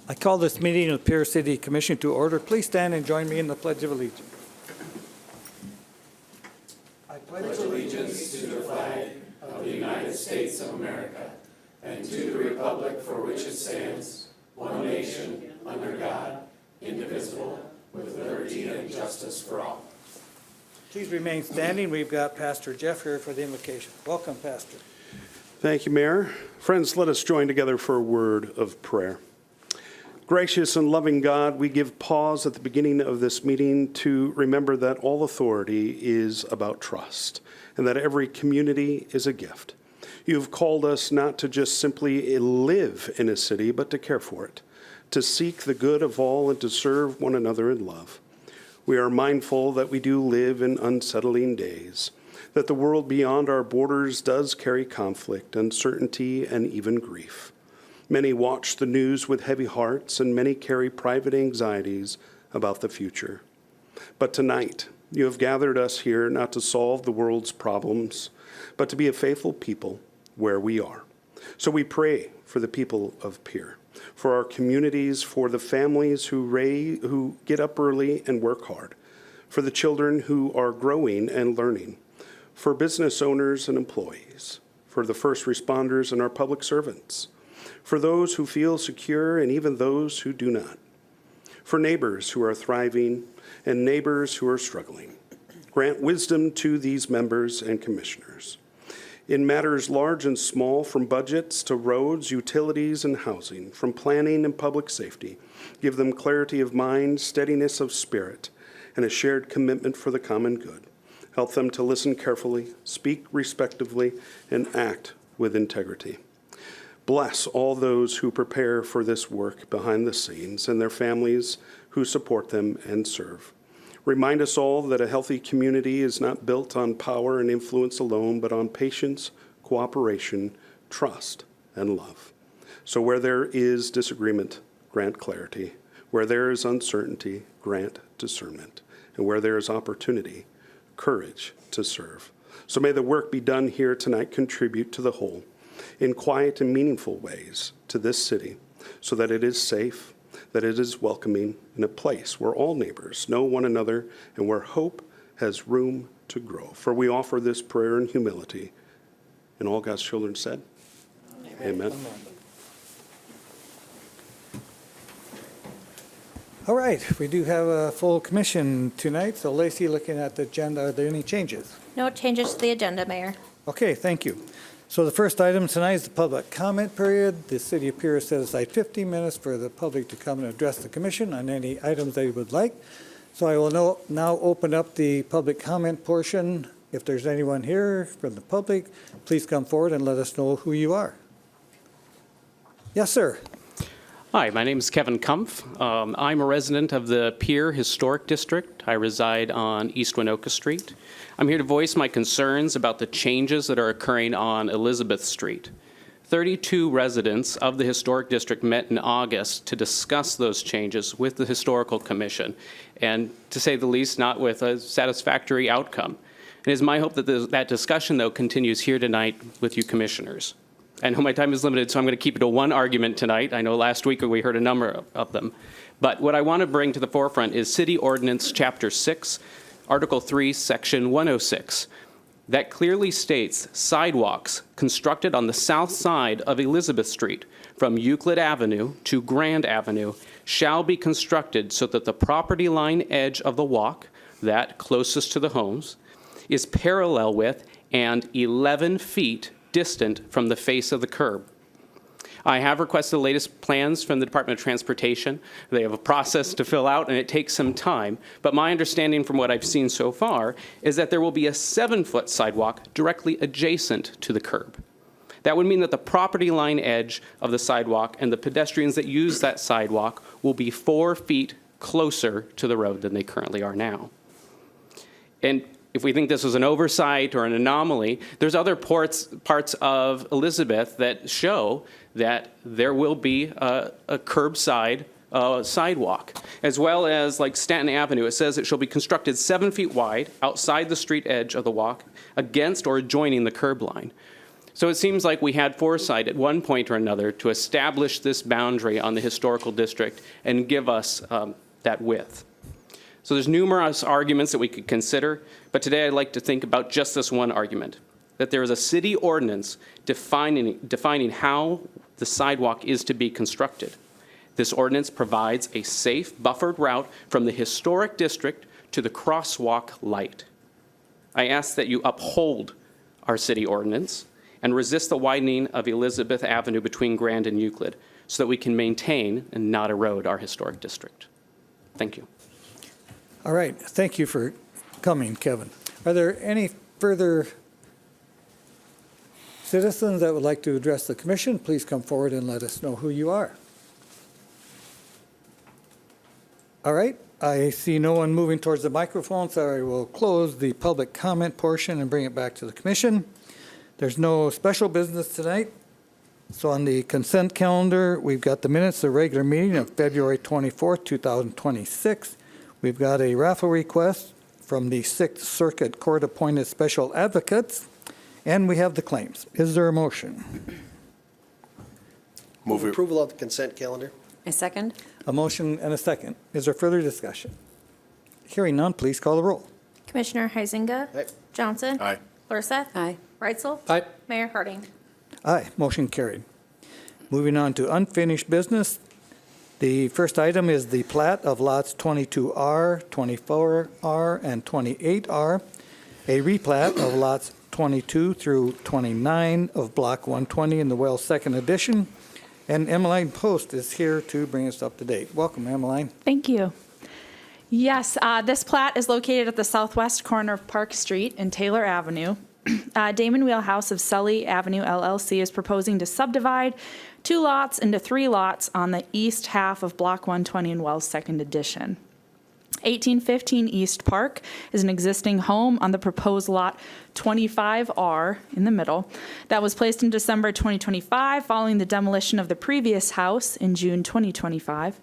I call this meeting of the Pierre City Commission to order. Please stand and join me in the Pledge of Allegiance. I pledge allegiance to the flag of the United States of America and to the republic for which it stands, one nation, under God, indivisible, with liberty and justice for all. Please remain standing. We've got Pastor Jeff here for the invocation. Welcome, Pastor. Thank you, Mayor. Friends, let us join together for a word of prayer. Gracious and loving God, we give pause at the beginning of this meeting to remember that all authority is about trust and that every community is a gift. You have called us not to just simply live in a city, but to care for it, to seek the good of all and to serve one another in love. We are mindful that we do live in unsettling days, that the world beyond our borders does carry conflict, uncertainty, and even grief. Many watch the news with heavy hearts, and many carry private anxieties about the future. But tonight, you have gathered us here not to solve the world's problems, but to be a faithful people where we are. So we pray for the people of Pierre, for our communities, for the families who get up early and work hard, for the children who are growing and learning, for business owners and employees, for the first responders and our public servants, for those who feel secure and even those who do not, for neighbors who are thriving and neighbors who are struggling. Grant wisdom to these members and commissioners. In matters large and small, from budgets to roads, utilities, and housing, from planning and public safety, give them clarity of mind, steadiness of spirit, and a shared commitment for the common good. Help them to listen carefully, speak respectively, and act with integrity. Bless all those who prepare for this work behind the scenes and their families who support them and serve. Remind us all that a healthy community is not built on power and influence alone, but on patience, cooperation, trust, and love. So where there is disagreement, grant clarity. Where there is uncertainty, grant discernment. And where there is opportunity, courage to serve. So may the work be done here tonight contribute to the whole in quiet and meaningful ways to this city so that it is safe, that it is welcoming, in a place where all neighbors know one another and where hope has room to grow. For we offer this prayer in humility. And all God's children said, Amen. All right, we do have a full commission tonight. So Lacey, looking at the agenda, are there any changes? No changes to the agenda, Mayor. Okay, thank you. So the first item tonight is the public comment period. The City of Pierre set aside 15 minutes for the public to come and address the commission on any items they would like. So I will now open up the public comment portion. If there's anyone here from the public, please come forward and let us know who you are. Yes, sir. Hi, my name is Kevin Kumpf. I'm a resident of the Pierre Historic District. I reside on East Winoka Street. I'm here to voice my concerns about the changes that are occurring on Elizabeth Street. 32 residents of the Historic District met in August to discuss those changes with the Historical Commission, and to say the least, not with a satisfactory outcome. It is my hope that that discussion, though, continues here tonight with you commissioners. I know my time is limited, so I'm going to keep it to one argument tonight. I know last week we heard a number of them. But what I want to bring to the forefront is City Ordinance Chapter 6, Article 3, Section 106. That clearly states sidewalks constructed on the south side of Elizabeth Street from Euclid Avenue to Grand Avenue shall be constructed so that the property line edge of the walk, that closest to the homes, is parallel with and 11 feet distant from the face of the curb. I have requested the latest plans from the Department of Transportation. They have a process to fill out, and it takes some time. But my understanding from what I've seen so far is that there will be a 7-foot sidewalk directly adjacent to the curb. That would mean that the property line edge of the sidewalk and the pedestrians that use that sidewalk will be 4 feet closer to the road than they currently are now. And if we think this was an oversight or an anomaly, there's other parts of Elizabeth that show that there will be a curbside sidewalk, as well as like Stanton Avenue. It says it shall be constructed 7 feet wide outside the street edge of the walk, against or adjoining the curb line. So it seems like we had foresight at one point or another to establish this boundary on the historical district and give us that width. So there's numerous arguments that we could consider, but today I'd like to think about just this one argument, that there is a city ordinance defining how the sidewalk is to be constructed. This ordinance provides a safe, buffered route from the historic district to the crosswalk light. I ask that you uphold our city ordinance and resist the widening of Elizabeth Avenue between Grand and Euclid so that we can maintain and not erode our historic district. Thank you. All right, thank you for coming, Kevin. Are there any further citizens that would like to address the commission? Please come forward and let us know who you are. All right, I see no one moving towards the microphone, so I will close the public comment portion and bring it back to the commission. There's no special business tonight. So on the consent calendar, we've got the minutes of the regular meeting of February 24th, 2026. We've got a raffle request from the Sixth Circuit Court-appointed special advocates, and we have the claims. Is there a motion? Move approval of the consent calendar. A second? A motion and a second. Is there further discussion? Hearing none, please call the roll. Commissioner Heisinger. Aye. Johnson. Aye. Lorseth. Aye. Reitzel. Aye. Mayor Harding. Aye, motion carried. Moving on to unfinished business. The first item is the plat of lots 22R, 24R, and 28R, a replat of lots 22 through 29 of Block 120 in the Wells Second Edition. And Emmeline Post is here to bring us up to date. Welcome, Emmeline. Thank you. Yes, this plat is located at the southwest corner of Park Street and Taylor Avenue. Damon Wheelhouse of Sully Avenue LLC is proposing to subdivide 2 lots into 3 lots on the east half of Block 120 in Wells Second Edition. 1815 East Park is an existing home on the proposed lot 25R in the middle that was placed in December 2025 following the demolition of the previous house in June 2025.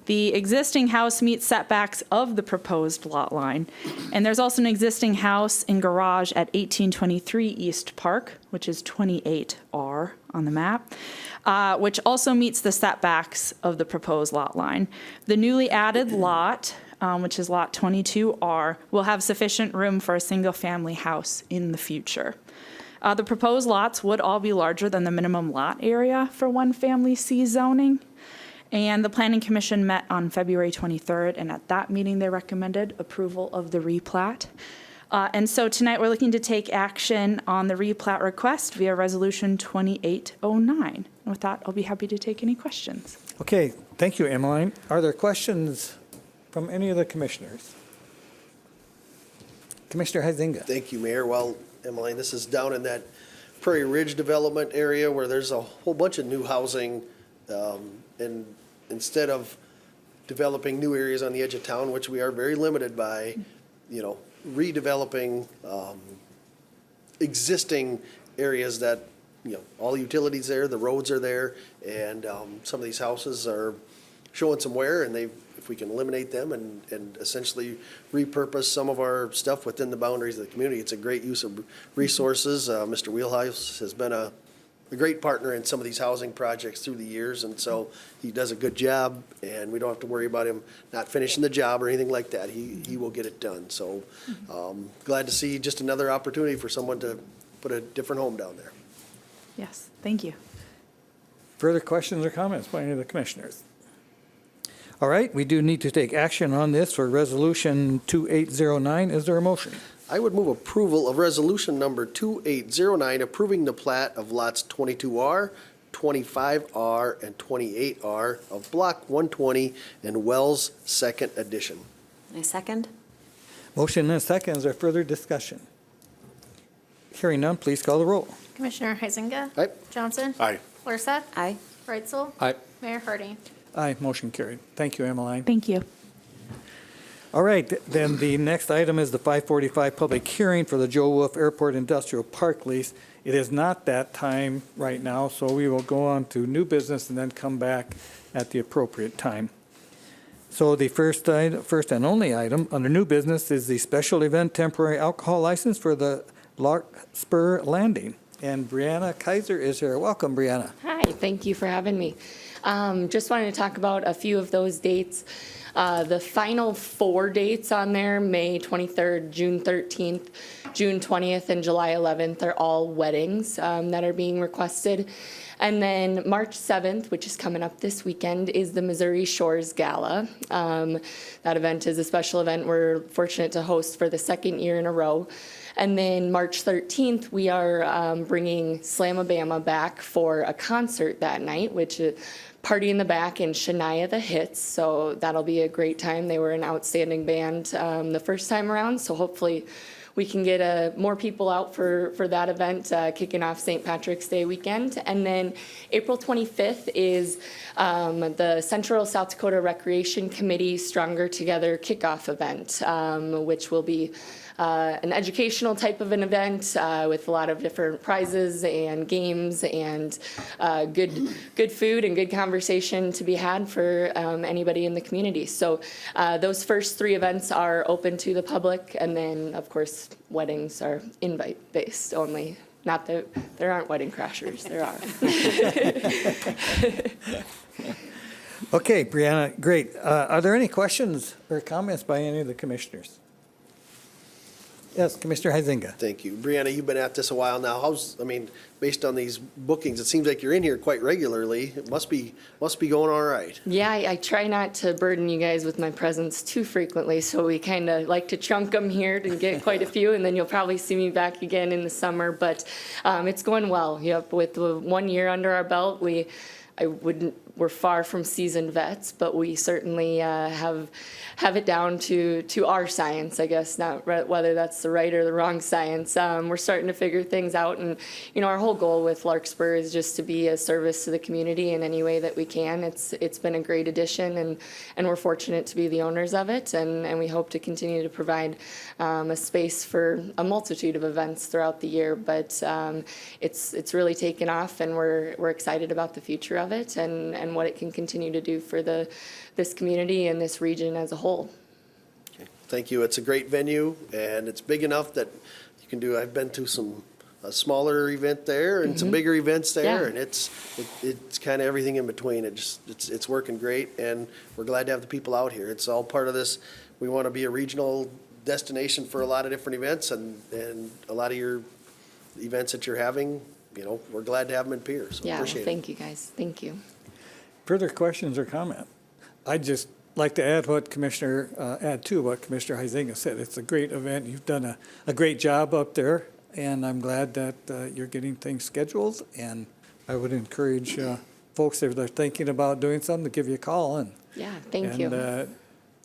The existing house meets setbacks of the proposed lot line, and there's also an existing house and garage at 1823 East Park, which is 28R on the map, which also meets the setbacks of the proposed lot line. The newly added lot, which is lot 22R, will have sufficient room for a single-family house in the future. The proposed lots would all be larger than the minimum lot area for one-family C zoning. And the Planning Commission met on February 23rd, and at that meeting, they recommended approval of the replat. And so tonight, we're looking to take action on the replat request via Resolution 2809. And with that, I'll be happy to take any questions. Okay, thank you, Emmeline. Are there questions from any of the commissioners? Commissioner Heisinger. Thank you, Mayor. Well, Emily, this is down in that Prairie Ridge development area where there's a whole bunch of new housing. And instead of developing new areas on the edge of town, which we are very limited by, redeveloping existing areas that, all the utilities there, the roads are there, and some of these houses are showing some wear, and if we can eliminate them and essentially repurpose some of our stuff within the boundaries of the community, it's a great use of resources. Mr. Wheelhouse has been a great partner in some of these housing projects through the years, and so he does a good job, and we don't have to worry about him not finishing the job or anything like that. He will get it done. So glad to see just another opportunity for someone to put a different home down there. Yes, thank you. Further questions or comments by any of the commissioners? All right, we do need to take action on this for Resolution 2809. Is there a motion? I would move approval of resolution number 2809, approving the plat of lots 22R, 25R, and 28R of Block 120 in Wells Second Edition. A second? Motion and a second. Is there further discussion? Hearing none, please call the roll. Commissioner Heisinger. Aye. Johnson. Aye. Lorseth. Aye. Reitzel. Aye. Mayor Harding. Aye, motion carried. Thank you, Emmeline. Thank you. All right, then the next item is the 545 public hearing for the Joe Wolf Airport Industrial Park lease. It is not that time right now, so we will go on to new business and then come back at the appropriate time. So the first and only item under new business is the special event temporary alcohol license for the Larkspur Landing. and Brianna Kaiser is here. Welcome, Brianna. Hi, thank you for having me. Just wanted to talk about a few of those dates. The final 4 dates on there, May 23rd, June 13th, June 20th, and July 11th, are all weddings that are being requested. And then March 7th, which is coming up this weekend, is the Missouri Shores Gala. That event is a special event we're fortunate to host for the 2nd year in a row. And then March 13th, we are bringing Slamabama back for a concert that night, which is Party in the Back and Shania the Hits. So that'll be a great time. They were an outstanding band the first time around, so hopefully we can get more people out for that event, kicking off St. Patrick's Day weekend. And then April 25th is the Central South Dakota Recreation Committee Stronger Together kickoff event, which will be an educational type of an event with a lot of different prizes and games and good food and good conversation to be had for anybody in the community. So those first 3 events are open to the public, and then of course weddings are invite based only. Not that there aren't wedding crashers, there are. Okay, Brianna, great. Are there any questions or comments by any of the commissioners? Yes, Commissioner Huizinga. Thank you. Brianna, you've been at this a while now. Based on these bookings, it seems like you're in here quite regularly. It must be going all right. Yeah, I try not to burden you guys with my presence too frequently, so we kind of like to chunk them here to get quite a few, and then you'll probably see me back again in the summer. But it's going well. Yep, with the 1 year under our belt, we're far from seasoned vets, but we certainly have it down to our science, I guess, not whether that's the right or the wrong science. We're starting to figure things out, and our whole goal with Larkspur is just to be a service to the community in any way that we can. It's been a great addition, and we're fortunate to be the owners of it, and we hope to continue to provide a space for a multitude of events throughout the year. But it's really taken off, and we're excited about the future of it and what it can continue to do for this community and this region as a whole. Thank you. It's a great venue, and it's big enough that you can do. I've been to a smaller event there and some bigger events there, Yeah. and it's kind of everything in between. It's working great, and we're glad to have the people out here. It's all part of this. We want to be a regional destination for a lot of different events, and a lot of your events that you're having. We're glad to have them in Pierre. So Yeah, appreciate it. thank you guys. Thank you. Further questions or comment? I'd just like to add to what Commissioner Huizinga said. It's a great event. You've done a great job up there, and I'm glad that you're getting things scheduled. And I would encourage folks, if they're thinking about doing something, to give you a call and Yeah, thank you.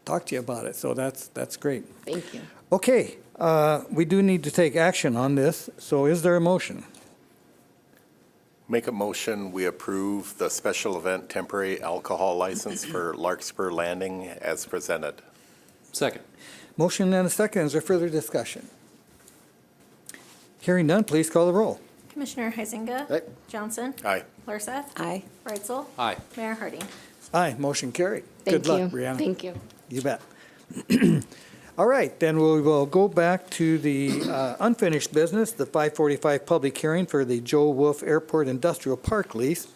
talk to you about it. So that's great. Thank you. Okay, we do need to take action on this. So is there a motion? Make a motion, we approve the special event temporary alcohol license for Larkspur Landing as presented. Second. Motion and a second. Is there further discussion? Hearing none, please call the roll. Commissioner Huizinga. Aye. Johnson. Aye. Larseth. Aye. Reitzel. Aye. Mayor Harding. Aye, motion carried. Thank Good luck, you. Brianna. Thank you. You bet. All right, then we will go back to the unfinished business, the 545 public hearing for the Joe Wolf Airport Industrial Park lease.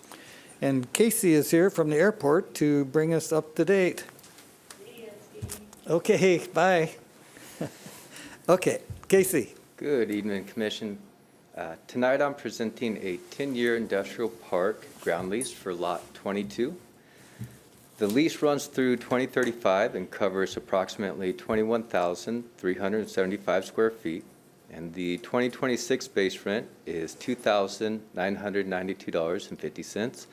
And Casey is here from the airport to bring us up to date. Okay, bye. Okay, Casey. Good evening, Commission. Tonight I'm presenting a 10-year industrial park ground lease for Lot 22. The lease runs through 2035 and covers approximately 21,375 square feet, and the 2026 base rent is $2,992.50,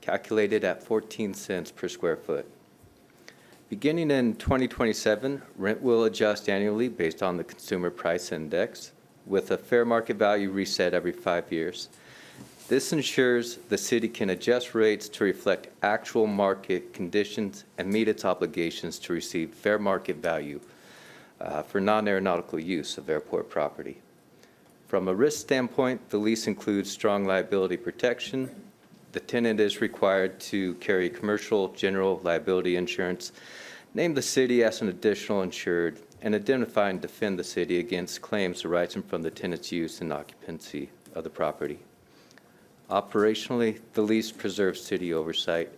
calculated at 14 cents per square foot. Beginning in 2027, rent will adjust annually based on the Consumer Price Index, with a fair market value reset every 5 years. This ensures the city can adjust rates to reflect actual market conditions and meet its obligations to receive fair market value for non-aeronautical use of airport property. From a risk standpoint, the lease includes strong liability protection. The tenant is required to carry commercial general liability insurance, name the city as an additional insured, and identify and defend the city against claims arising from the tenant's use and occupancy of the property. Operationally, the lease preserves city oversight.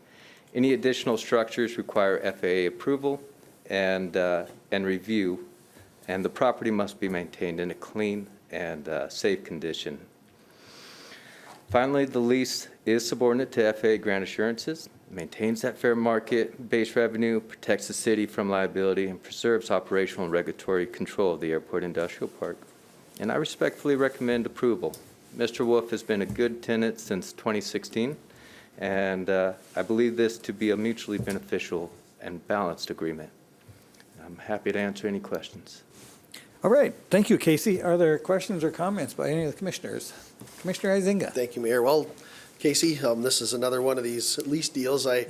Any additional structures require FAA approval and review, and the property must be maintained in a clean and safe condition. Finally, the lease is subordinate to FAA grant assurances, maintains that fair market-based revenue, protects the city from liability, and preserves operational and regulatory control of the airport industrial park. And I respectfully recommend approval. Mr. Wolf has been a good tenant since 2016, and I believe this to be a mutually beneficial and balanced agreement. I'm happy to answer any questions. All right, thank you, Casey. Are there questions or comments by any of the commissioners? Commissioner Huizinga. Thank you, Mayor. Well, Casey, this is another one of these lease deals. I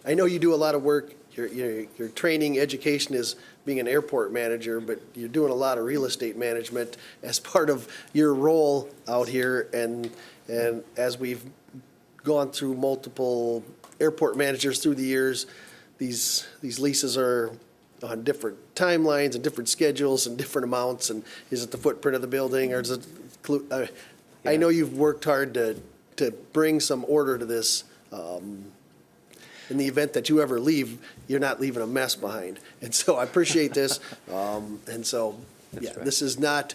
know you do a lot of work. Your training, education is being an airport manager, but you're doing a lot of real estate management as part of your role out here. And as we've gone through multiple airport managers through the years, these leases are on different timelines and different schedules and different amounts. And is it the footprint of the building, or is it? I know you've worked hard to bring some order to this. In the event that you ever leave, you're not leaving a mess behind. And so I appreciate this. And so, yeah, right. This is not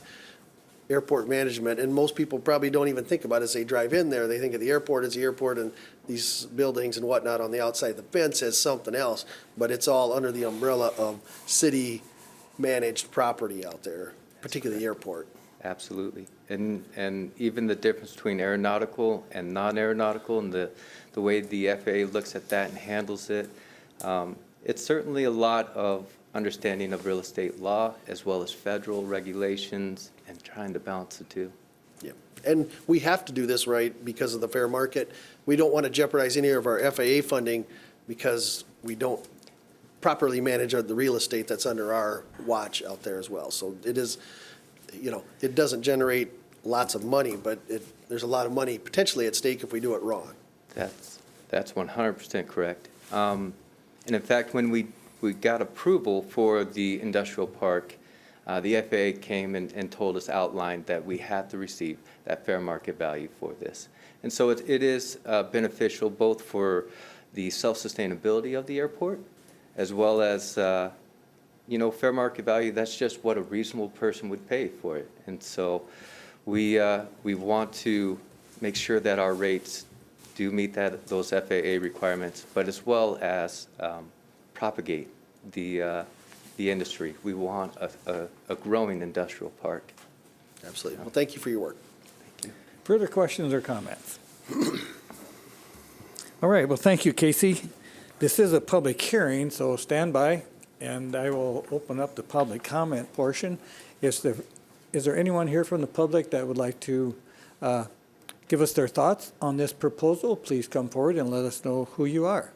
airport management. And most people probably don't even think about it as they drive in there. They think of the airport as the airport and these buildings and whatnot on the outside of the fence as something else. But it's all under the umbrella of city-managed property out there, particularly the airport. Absolutely. And even the difference between aeronautical and non-aeronautical and the way the FAA looks at that and handles it, it's certainly a lot of understanding of real estate law as well as federal regulations and trying to balance the two. Yeah, and we have to do this right because of the fair market. We don't want to jeopardize any of our FAA funding because we don't properly manage the real estate that's under our watch out there as well. So it is, it doesn't generate lots of money, but there's a lot of money potentially at stake if we do it wrong. That's 100% correct. And in fact, when we got approval for the industrial park, the FAA came and told us, outlined that we had to receive that fair market value for this. And so it is beneficial both for the self-sustainability of the airport as well as, fair market value. That's just what a reasonable person would pay for it. And so we want to make sure that our rates do meet those FAA requirements, but as well as propagate the industry. We want a growing industrial park. Absolutely. Well, thank you for your work. Further questions or comments? All right, well, thank you, Casey. This is a public hearing, so stand by, and I will open up the public comment portion. Is there anyone here from the public that would like to give us their thoughts on this proposal? Please come forward and let us know who you are.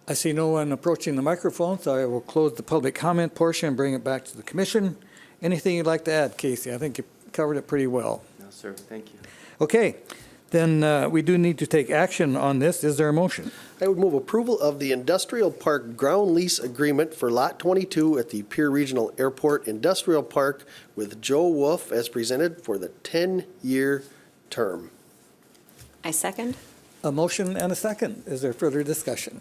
I see no one approaching the microphone, so I will close the public comment portion and bring it back to the commission. Anything you'd like to add, Casey? I think you covered it pretty well. No, sir. Thank you. Okay, then we do need to take action on this. Is there a motion? I would move approval of the industrial park ground lease agreement for Lot 22 at the Pierre Regional Airport Industrial Park with Joe Wolf as presented for the 10-year term. I second. A motion and a second. Is there further discussion?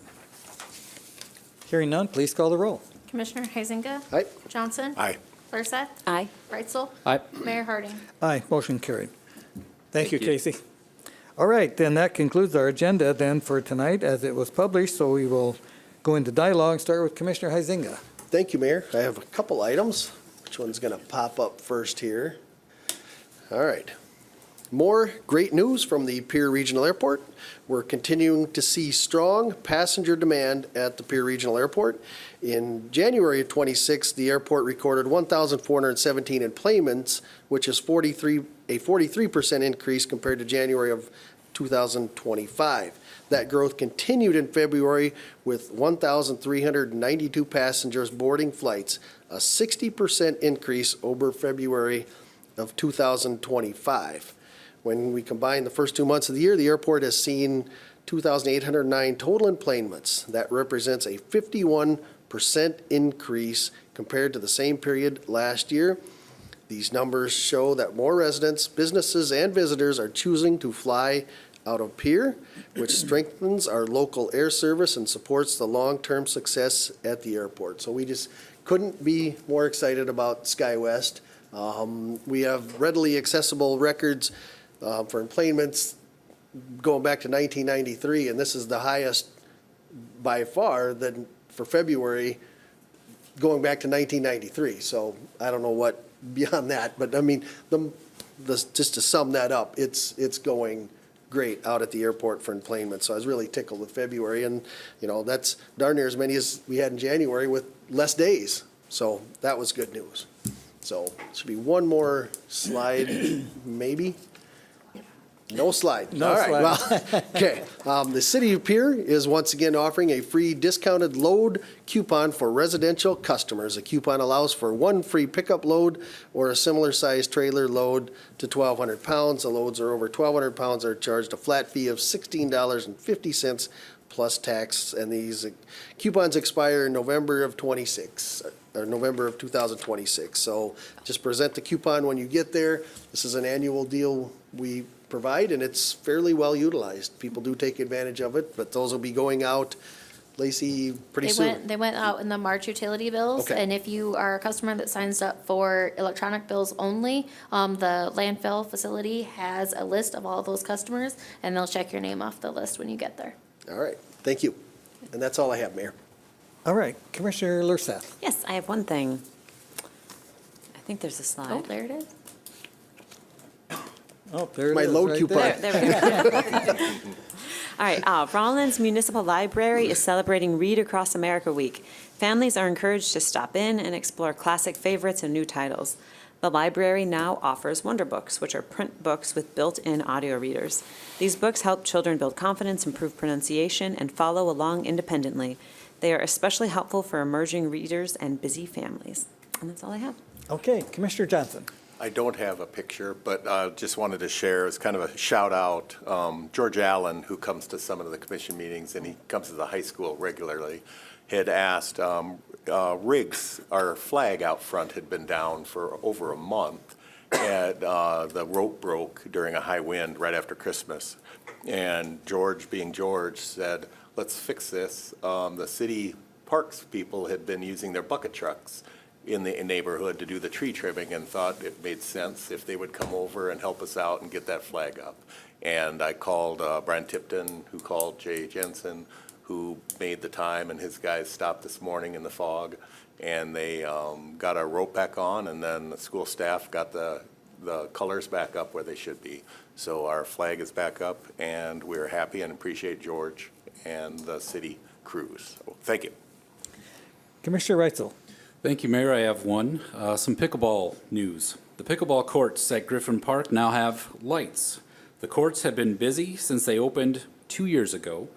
Hearing none, please call the roll. Commissioner Huizinga. Aye. Johnson. Aye. Forsyth. Aye. Reitzel. Aye. Mayor Harding. Aye, motion carried. Thank you, you. Casey. All right, then that concludes our agenda then for tonight as it was published, so we will go into dialogue and start with Commissioner Huizinga. Thank you, Mayor. I have a couple items. Which one's going to pop up first here? All right. More great news from the Pierre Regional Airport. We're continuing to see strong passenger demand at the Pierre Regional Airport. In January of 26, the airport recorded 1,417 enplanements, which is a 43% increase compared to January of 2025. That growth continued in February with 1,392 passengers boarding flights, a 60% increase over February of 2025. When we combine the first 2 months of the year, the airport has seen 2,809 total enplanements. That represents a 51% increase compared to the same period last year. These numbers show that more residents, businesses, and visitors are choosing to fly out of Pierre, which strengthens our local air service and supports the long-term success at the airport. So we just couldn't be more excited about SkyWest. We have readily accessible records for enplanements going back to 1993, and this is the highest by far than for February going back to 1993. So I don't know what beyond that, but I mean, just to sum that up, it's going great out at the airport for enplanement. So I was really tickled with February, and that's darn near as many as we had in January with less days. So that was good news. So should be one more slide, maybe. No slide. No All right, slide. well, okay. The City of Pierre is once again offering a free discounted load coupon for residential customers. The coupon allows for one free pickup load or a similar sized trailer load to 1,200 pounds. The loads are over 1,200 pounds are charged a flat fee of $16.50 plus tax. And these coupons expire in November of 2026. So just present the coupon when you get there. This is an annual deal we provide, and it's fairly well utilized. People do take advantage of it, but those will be going out, Lacey, pretty soon. They went out in the March utility bills, Okay. and if you are a customer that signs up for electronic bills only, the landfill facility has a list of all those customers, and they'll check your name off the list when you get there. All right, thank you. And that's all I have, Mayor. All right, Commissioner Lurseth. Yes, I have one thing. I think there's a Oh, slide. there it is. Oh, there it My is, load right coupon. there. There we go. All right, Rollins Municipal Library is celebrating Read Across America Week. Families are encouraged to stop in and explore classic favorites and new titles. The library now offers Wonder Books, which are print books with built-in audio readers. These books help children build confidence, improve pronunciation, and follow along independently. They are especially helpful for emerging readers and busy families. And that's all I have. Okay, Commissioner Johnson. I don't have a picture, but just wanted to share as kind of a shout out. George Allen, who comes to some of the commission meetings, and he comes to the high school regularly, had asked Riggs, our flag out front had been down for over a month, and the rope broke during a high wind right after Christmas. And George, being George, said, let's fix this. The city parks people had been using their bucket trucks in the neighborhood to do the tree trimming, and thought it made sense if they would come over and help us out and get that flag up. And I called Brian Tipton, who called Jay Jensen, who made the time, and his guys stopped this morning in the fog, and they got our rope back on, and then the school staff got the colors back up where they should be. So our flag is back up, and we're happy and appreciate George and the city crews. So, thank you. Commissioner Reitzel. Thank you, Mayor. I have one. Some pickleball news. The pickleball courts at Griffin Park now have lights. The courts have been busy since they opened 2 years ago.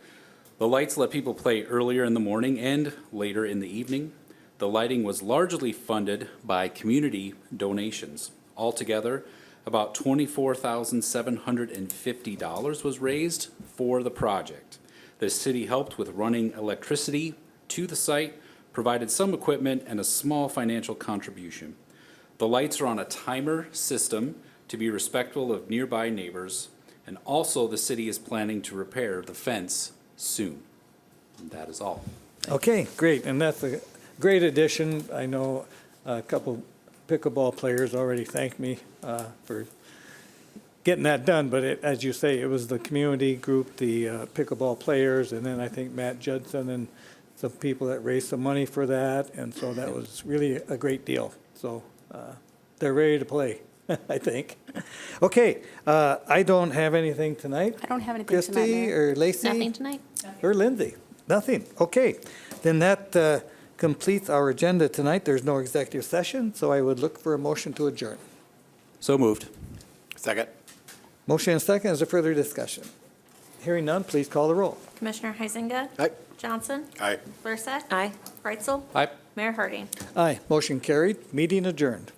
The lights let people play earlier in the morning and later in the evening. The lighting was largely funded by community donations. Altogether, about $24,750 was raised for the project. The city helped with running electricity to the site, provided some equipment, and a small financial contribution. The lights are on a timer system to be respectful of nearby neighbors, and also the city is planning to repair the fence soon. And that is all. Okay, great, and that's a great addition. I know a couple pickleball players already thanked me for getting that done, but as you say, it was the community group, the pickleball players, and then I think Matt Judson and some people that raised some money for that, and so that was really a great deal. So they're ready to play, I think. Okay, I don't have anything tonight. I don't have anything tonight, Christie Mayor. or Lacey? Nothing tonight? Or Lindsay? Nothing. Okay, then that completes our agenda tonight. There's no executive session, so I would look for a motion to adjourn. So moved. Second. Motion and second. Is there further discussion? Hearing none, please call the roll. Commissioner Heisinger? Aye. Johnson? Aye. Lurseth? Aye. Reitzel? Aye. Mayor Harding? Aye, motion carried. Meeting adjourned.